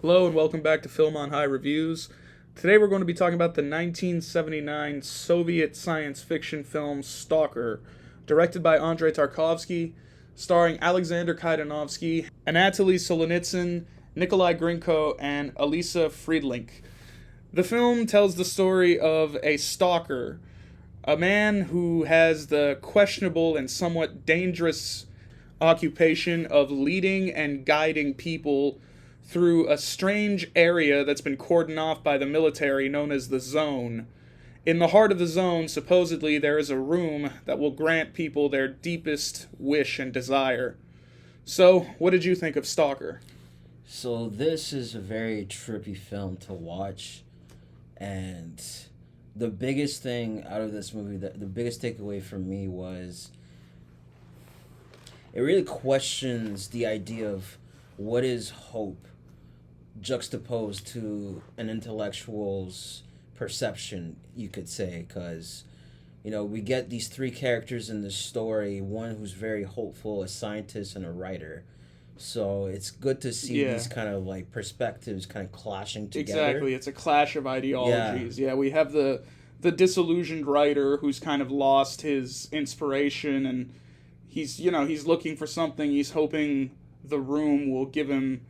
Hello and welcome back to Film on High Reviews. Today we're going to be talking about the 1979 Soviet science fiction film Stalker, directed by Andrei Tarkovsky, starring Alexander Kaidanovsky, Anatoly Solonitsyn, Nikolai Grinko, and Elisa Friedlink. The film tells the story of a stalker, a man who has the questionable and somewhat dangerous occupation of leading and guiding people through a strange area that's been cordoned off by the military known as the Zone. In the heart of the Zone, supposedly, there is a room that will grant people their deepest wish and desire. So, what did you think of Stalker? So this is a very trippy film to watch, and the biggest thing out of this movie, the biggest takeaway for me was it really questions the idea of what is hope juxtaposed to an intellectual's perception, you could say, because we get these three characters in this story, one who's very hopeful, a scientist, and a writer. So it's good to see these kind of like perspectives kind of clashing together. Exactly, it's a clash of ideologies. Yeah, we have the disillusioned writer who's kind of lost his inspiration, and he's looking for something. He's hoping the room will give him,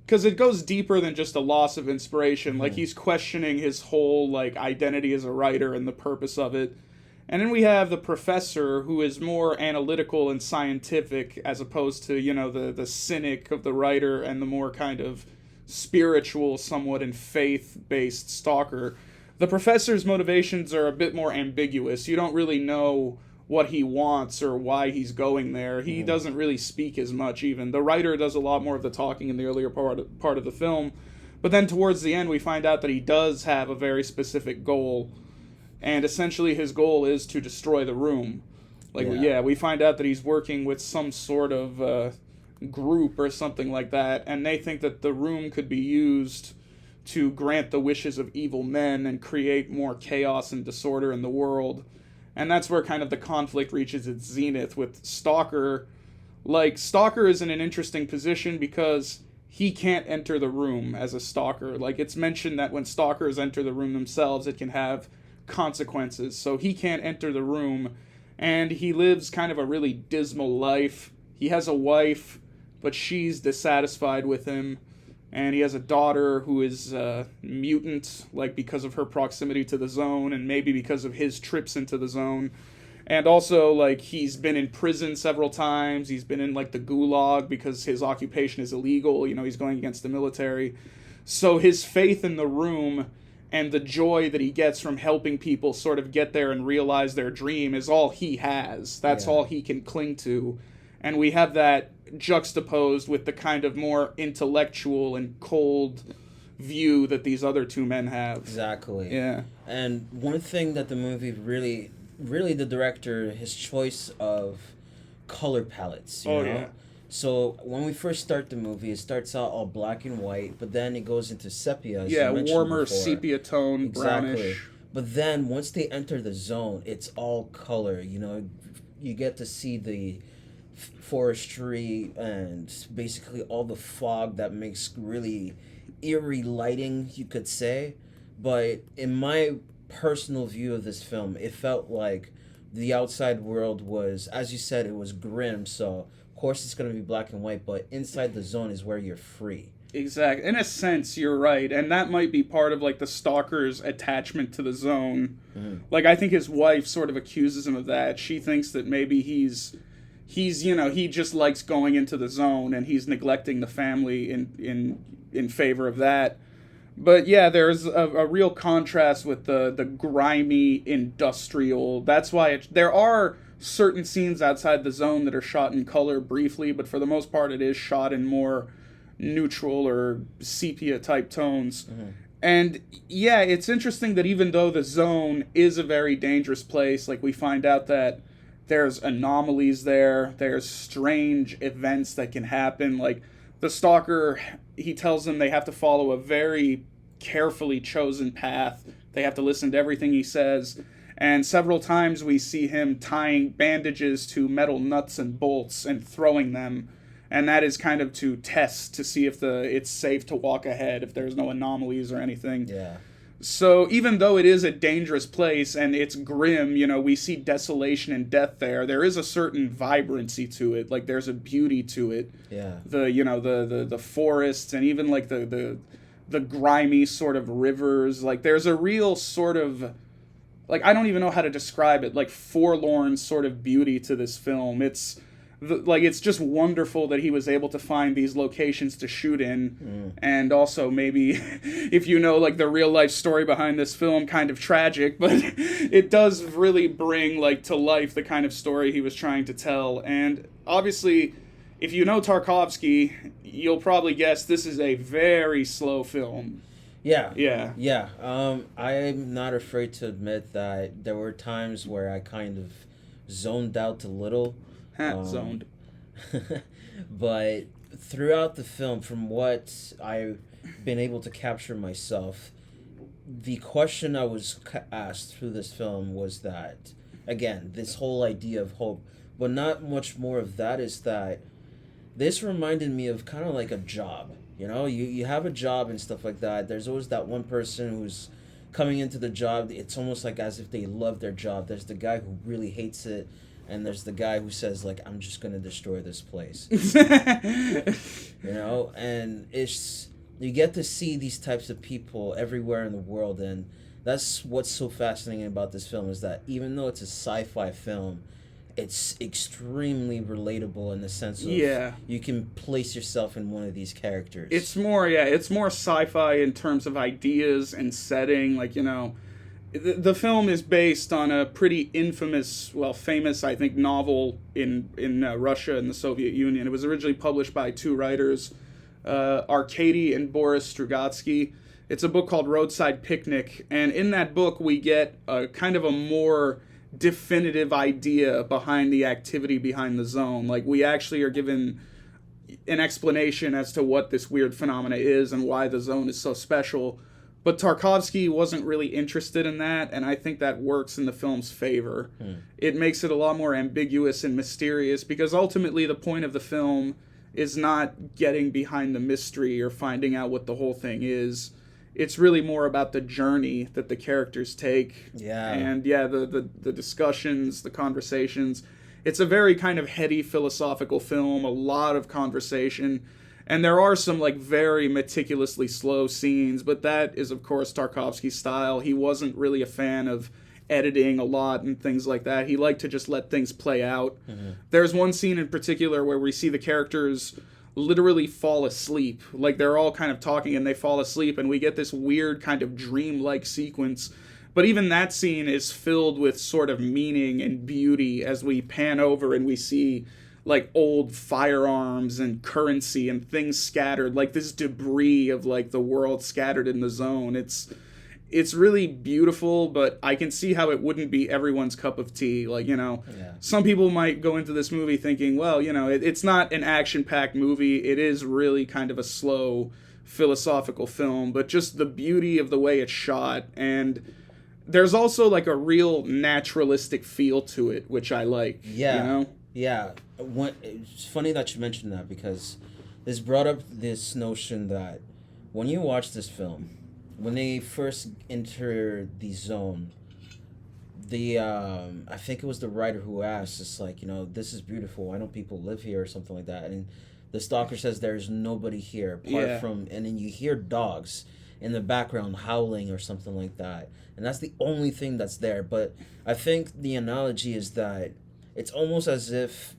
because it goes deeper than just a loss of inspiration. Mm-hmm. Like, he's questioning his whole like identity as a writer and the purpose of it. And then we have the professor, who is more analytical and scientific, as opposed to the cynic of the writer and the more kind of spiritual, somewhat in faith-based stalker. The professor's motivations are a bit more ambiguous. You don't really know what he wants or why he's going there. He doesn't really speak as much even. The writer does a lot more of the talking in the earlier part of the film. But then towards the end we find out that he does have a very specific goal. And essentially his goal is to destroy the room. We find out that he's working with some sort of group or something like that. And they think that the room could be used to grant the wishes of evil men and create more chaos and disorder in the world. And that's where kind of the conflict reaches its zenith with Stalker. Like, Stalker is in an interesting position because he can't enter the room as a stalker. Like, it's mentioned that when stalkers enter the room themselves, it can have consequences. So he can't enter the room, and he lives kind of a really dismal life. He has a wife, but she's dissatisfied with him. And he has a daughter who is mutant, like because of her proximity to the Zone, and maybe because of his trips into the Zone. And also, like, he's been in prison several times. He's been in, like, the gulag because his occupation is illegal. He's going against the military. So his faith in the room and the joy that he gets from helping people sort of get there and realize their dream is all he has. That's all he can cling to. And we have that juxtaposed with the kind of more intellectual and cold view that these other two men have. Exactly. Yeah. And one thing that the movie really the director, his choice of color palettes, you know? Yeah. So when we first start the movie, it starts out all black and white, but then it goes into sepia. Warmer sepia tone, brownish. But then once they enter the Zone, it's all color. You get to see the forestry and basically all the fog that makes really eerie lighting, you could say. But in my personal view of this film, it felt like the outside world was, as you said, it was grim, so of course it's going to be black and white, but inside the Zone is where you're free. Exactly. In a sense, you're right, and that might be part of like the stalker's attachment to the Zone. Like, I think his wife sort of accuses him of that. She thinks that maybe he just likes going into the Zone, and he's neglecting the family in favor of that. But yeah, there's a real contrast with the grimy industrial. That's why there are certain scenes outside the Zone that are shot in color briefly, but for the most part it is shot in more neutral or sepia type tones. And yeah, it's interesting that even though the Zone is a very dangerous place, like, we find out that there's anomalies there's strange events that can happen. Like, the stalker, he tells them they have to follow a very carefully chosen path. They have to listen to everything he says. And several times we see him tying bandages to metal nuts and bolts and throwing them. and that is kind of to test to see if it's safe to walk ahead, if there's no anomalies or anything. Yeah. So even though it is a dangerous place and it's grim, we see desolation and death there. There is a certain vibrancy to it, like there's a beauty to it. Yeah. The forests and even like the grimy sort of rivers. Like there's a real sort of, like, I don't even know how to describe it, like forlorn sort of beauty to this film. It's it's just wonderful that he was able to find these locations to shoot in. And also maybe if like the real life story behind this film, kind of tragic, but it does really bring like to life the kind of story he was trying to tell. And obviously if you know Tarkovsky, you'll probably guess this is a very slow film. Yeah. I'm not afraid to admit that there were times where I kind of zoned out a little. Zoned. But throughout the film, from what I've been able to capture myself, the question I was asked through this film was that, again, this whole idea of hope, but not much more of that, is that this reminded me of kind of like a job. You have a job and stuff like that. There's always that one person who's coming into the job. It's almost like as if they love their job. There's the guy who really hates it, and there's the guy who says, like, I'm just going to destroy this place. And you get to see these types of people everywhere in the world, and that's what's so fascinating about this film, is that even though it's a sci-fi film, it's extremely relatable in the sense of you can place yourself in one of these characters. It's more sci-fi in terms of ideas and setting. Like, the film is based on a pretty famous, I think, novel in Russia and the Soviet Union. It was originally published by two writers, Arkady and Boris Strugatsky. It's a book called Roadside Picnic, and in that book we get a kind of a more definitive idea behind the activity behind the zone. Like, we actually are given an explanation as to what this weird phenomena is and why the zone is so special. But Tarkovsky wasn't really interested in that, and I think that works in the film's favor. It makes it a lot more ambiguous and mysterious, because ultimately the point of the film is not getting behind the mystery or finding out what the whole thing is. It's really more about the journey that the characters take. Yeah. And the discussions, the conversations. It's a very kind of heady philosophical film, a lot of conversation. And there are some like very meticulously slow scenes, but that is of course Tarkovsky's style. He wasn't really a fan of editing a lot and things like that. He liked to just let things play out. There's one scene in particular where we see the characters literally fall asleep. Like, they're all kind of talking and they fall asleep, and we get this weird kind of dream-like sequence. But even that scene is filled with sort of meaning and beauty as we pan over and we see like old firearms and currency and things scattered, like this debris of like the world scattered in the zone. It's really beautiful, but I can see how it wouldn't be everyone's cup of tea. Like, some people might go into this movie thinking, well, it's not an action-packed movie. It is really kind of a slow philosophical film, but just the beauty of the way it's shot, and there's also like a real naturalistic feel to it, which I like. Yeah. It's funny that you mentioned that, because this brought up this notion that when you watch this film, when they first enter the zone, I think it was the writer who asked, it's like, this is beautiful, why don't people live here, or something like that, and the Stalker says there's nobody here apart from, and then you hear dogs in the background howling or something like that, and that's the only thing that's there. But I think the analogy is that it's almost as if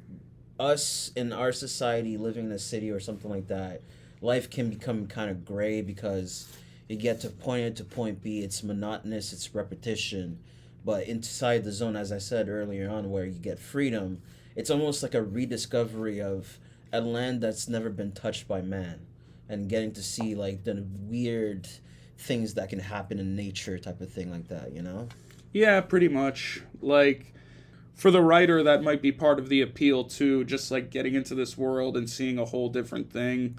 us in our society living in a city or something like that, life can become kind of gray, because you get to point A to point B, it's monotonous, it's repetition. But inside the zone, as I said earlier on, where you get freedom, it's almost like a rediscovery of a land that's never been touched by man, and getting to see like the weird things that can happen in nature, type of thing like that, Yeah, pretty much. Like, for the writer, that might be part of the appeal too, just like getting into this world and seeing a whole different thing.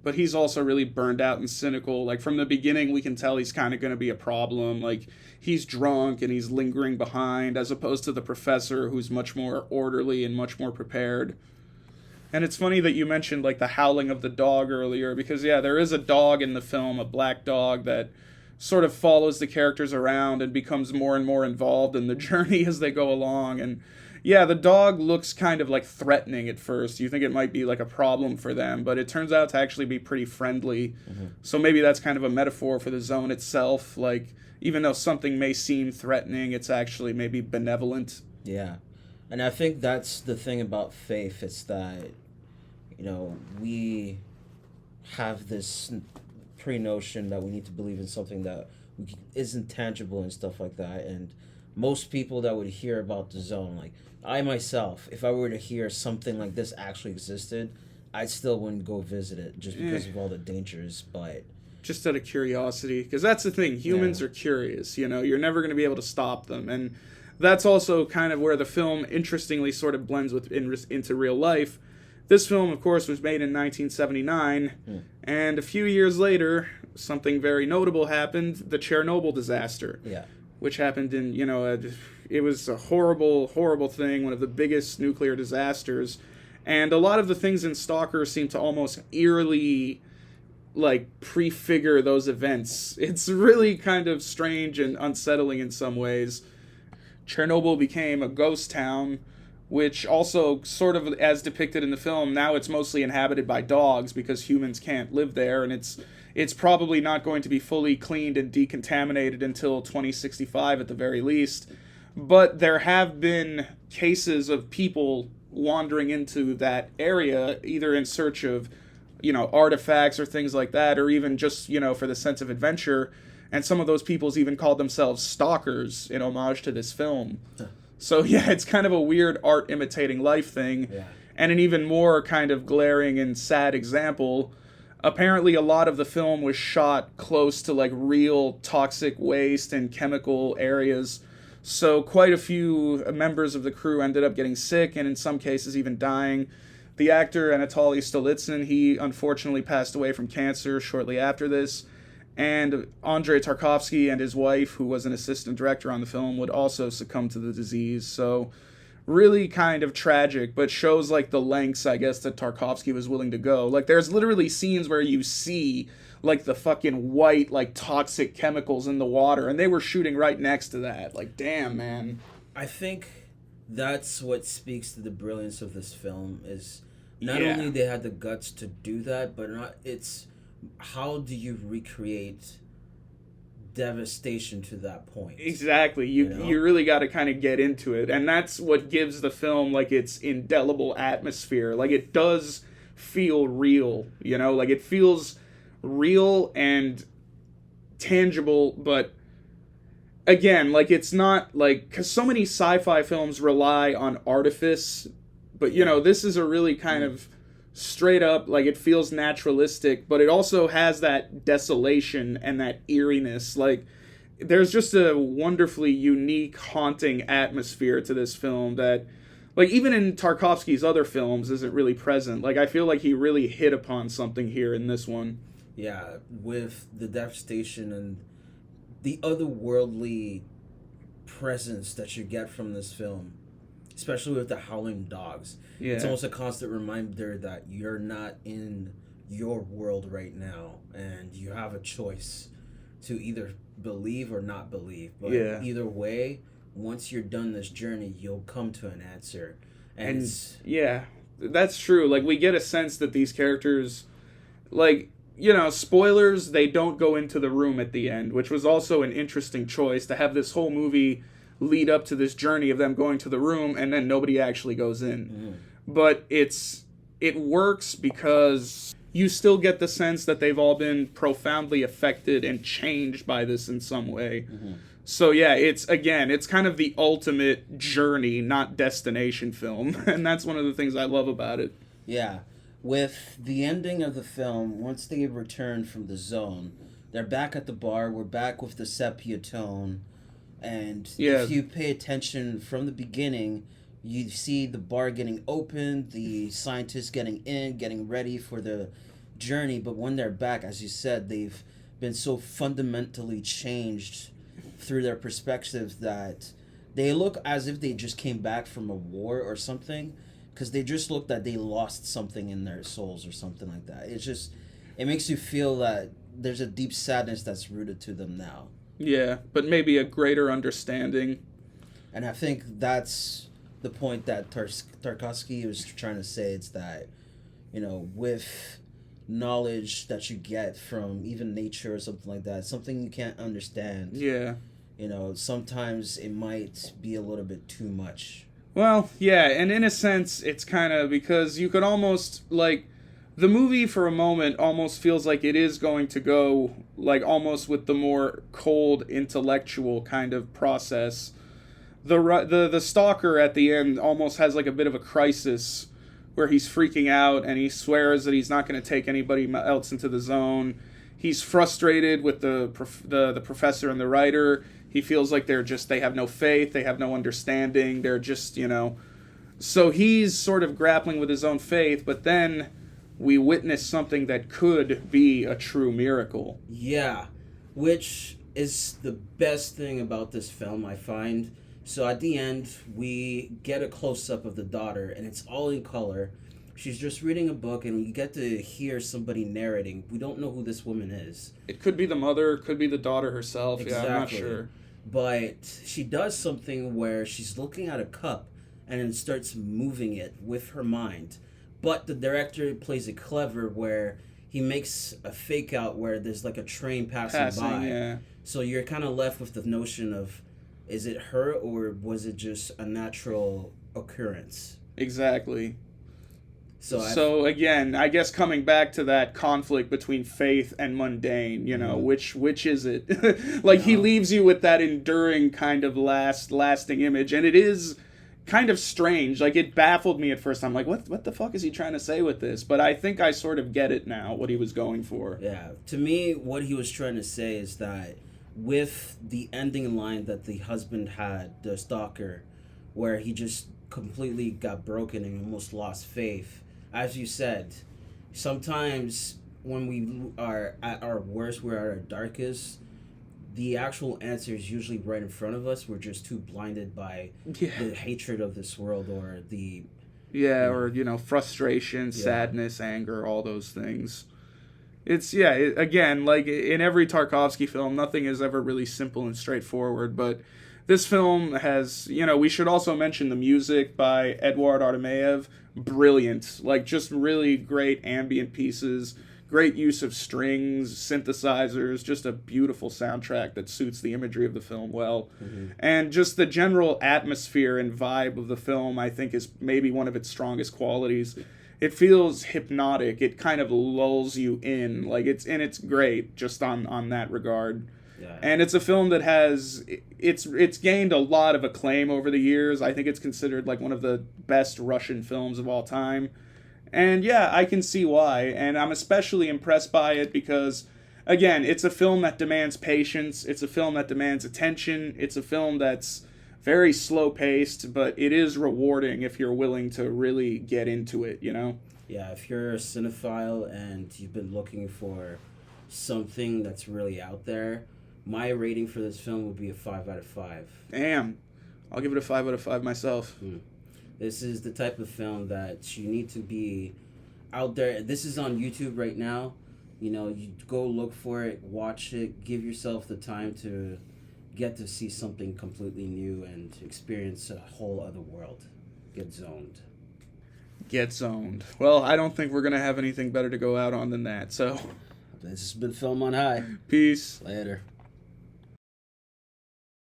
But he's also really burned out and cynical. Like, from the beginning, we can tell he's kind of going to be a problem. Like, he's drunk and he's lingering behind, as opposed to the professor, who's much more orderly and much more prepared. And it's funny that you mentioned like the howling of the dog earlier, because yeah, there is a dog in the film, a black dog that sort of follows the characters around and becomes more and more involved in the journey as they go along. And yeah, the dog looks kind of like threatening at first. You think it might be like a problem for them, but it turns out to actually be pretty friendly. So maybe that's kind of a metaphor for the zone itself. Like, even though something may seem threatening, it's actually maybe benevolent. Yeah. And I think that's the thing about faith. It's that, we have this pre-notion that we need to believe in something that isn't tangible and stuff like that. And most people that would hear about the zone, like I myself, if I were to hear something like this actually existed, I still wouldn't go visit it just because of all the dangers. But just out of curiosity, because that's the thing, humans are curious. You're never going to be able to stop them. And that's also kind of where the film interestingly sort of blends into real life. This film, of course, was made in 1979, and a few years later, something very notable happened, the Chernobyl disaster. Yeah. Which happened in, it was a horrible, horrible thing, one of the biggest nuclear disasters. And a lot of the things in Stalker seem to almost eerily, prefigure those events. It's really kind of strange and unsettling in some ways. Chernobyl became a ghost town, which also, sort of as depicted in the film, now it's mostly inhabited by dogs because humans can't live there, and it's probably not going to be fully cleaned and decontaminated until 2065 at the very least. But there have been cases of people wandering into that area, either in search of, artifacts or things like that, or even just, for the sense of adventure. And some of those peoples even called themselves stalkers in homage to this film. So yeah, it's kind of a weird art imitating life thing. Yeah. And an even more kind of glaring and sad example, apparently a lot of the film was shot close to real toxic waste and chemical areas. So quite a few members of the crew ended up getting sick and in some cases even dying. The actor Anatoly Stolitsyn, he unfortunately passed away from cancer shortly after this. And Andrei Tarkovsky and his wife, who was an assistant director on the film, would also succumb to the disease. So really kind of tragic, but shows the lengths, I guess, that Tarkovsky was willing to go. There's literally scenes where you see the fucking white, toxic chemicals in the water, and they were shooting right next to that. Damn, man. I think that's what speaks to the brilliance of this film, is not only they had the guts to do that, but it's how do you recreate devastation to that point? Exactly. You really got to kind of get into it, and that's what gives the film its indelible atmosphere. It does feel real, it feels real and tangible, but again, it's not because so many sci-fi films rely on artifice, but this is a really kind of straight up, it feels naturalistic, but it also has that desolation and that eeriness. There's just a wonderfully unique, haunting atmosphere to this film that, even in Tarkovsky's other films, isn't really present. I feel he really hit upon something here in this one. Yeah, with the devastation and the otherworldly presence that you get from this film, especially with the howling dogs. Yeah. It's almost a constant reminder that you're not in your world right now, and you have a choice to either believe or not believe. But either way, once you're done this journey, you'll come to an answer. And yeah, that's true. We get a sense that these characters, spoilers, they don't go into the room at the end, which was also an interesting choice, to have this whole movie lead up to this journey of them going to the room and then nobody actually goes in. But it works because you still get the sense that they've all been profoundly affected and changed by this in some way. So yeah, it's kind of the ultimate journey, not destination film. And that's one of the things I love about it. Yeah. With the ending of the film, once they return from the zone, they're back at the bar. We're back with the sepia tone. And if you pay attention from the beginning, you see the bar getting opened, the scientists getting in, getting ready for the journey. But when they're back, as you said, they've been so fundamentally changed through their perspective that they look as if they just came back from a war or something. because they just look that they lost something in their souls or something like that. It's just, it makes you feel that there's a deep sadness that's rooted to them now. Yeah, but maybe a greater understanding. And I think that's the point that Tarkovsky was trying to say. It's that, with knowledge that you get from even nature or something like that, something you can't understand. Yeah. Sometimes it might be a little bit too much. Well, yeah, and in a sense, it's kind of because you could almost, like, the movie for a moment almost feels like it is going to go, like, almost with the more cold intellectual kind of process. The stalker at the end almost has, like, a bit of a crisis where he's freaking out and he swears that he's not going to take anybody else into the zone. He's frustrated with the professor and the writer. He feels like they have no faith, they have no understanding, they're just, So he's sort of grappling with his own faith, but then we witness something that could be a true miracle. Yeah, which is the best thing about this film, I find. So at the end, we get a close-up of the daughter, and it's all in color. She's just reading a book, and we get to hear somebody narrating. We don't know who this woman is. It could be the mother, it could be the daughter herself. Exactly. Yeah, I'm not sure. But she does something where she's looking at a cup and then starts moving it with her mind. But the director plays it clever where he makes a fake out where there's like a train passing by. Yeah. So you're kind of left with the notion of, is it her or was it just a natural occurrence? Exactly. So again, I guess coming back to that conflict between faith and mundane, which is it? Like he leaves you with that enduring kind of lasting image, and it is kind of strange. Like it baffled me at first. I'm like, what the fuck is he trying to say with this? But I think I sort of get it now, what he was going for. Yeah, to me, what he was trying to say is that with the ending line that the husband had, the stalker, where he just completely got broken and almost lost faith. As you said, sometimes when we are at our worst, we're at our darkest, the actual answer is usually right in front of us. We're just too blinded by the hatred of this world or the... Yeah, or, frustration, sadness, anger, all those things. It's, again, like in every Tarkovsky film, nothing is ever really simple and straightforward, but this film has, we should also mention the music by Eduard Artemeyev. Brilliant. Like, just really great ambient pieces, great use of strings, synthesizers, just a beautiful soundtrack that suits the imagery of the film well. Mm-hmm. And just the general atmosphere and vibe of the film, I think, is maybe one of its strongest qualities. It feels hypnotic. It kind of lulls you in. Like, it's great just on that regard. Yeah. And it's a film that has it's gained a lot of acclaim over the years. I think it's considered like one of the best Russian films of all time. And yeah, I can see why. And I'm especially impressed by it because, again, it's a film that demands patience. It's a film that demands attention. It's a film that's very slow-paced, but it is rewarding if you're willing to really get into it, Yeah, if you're a cinephile and you've been looking for something that's really out there, my rating for this film would be a 5 out of 5. Damn. I'll give it a 5 out of 5 myself. This is the type of film that you need to be out there. This is on YouTube right now. You go look for it, watch it, give yourself the time to get to see something completely new and experience a whole other world. Get zoned. Get zoned. Well, I don't think we're going to have anything better to go out on than that, so... This has been Film on High. Peace. Later.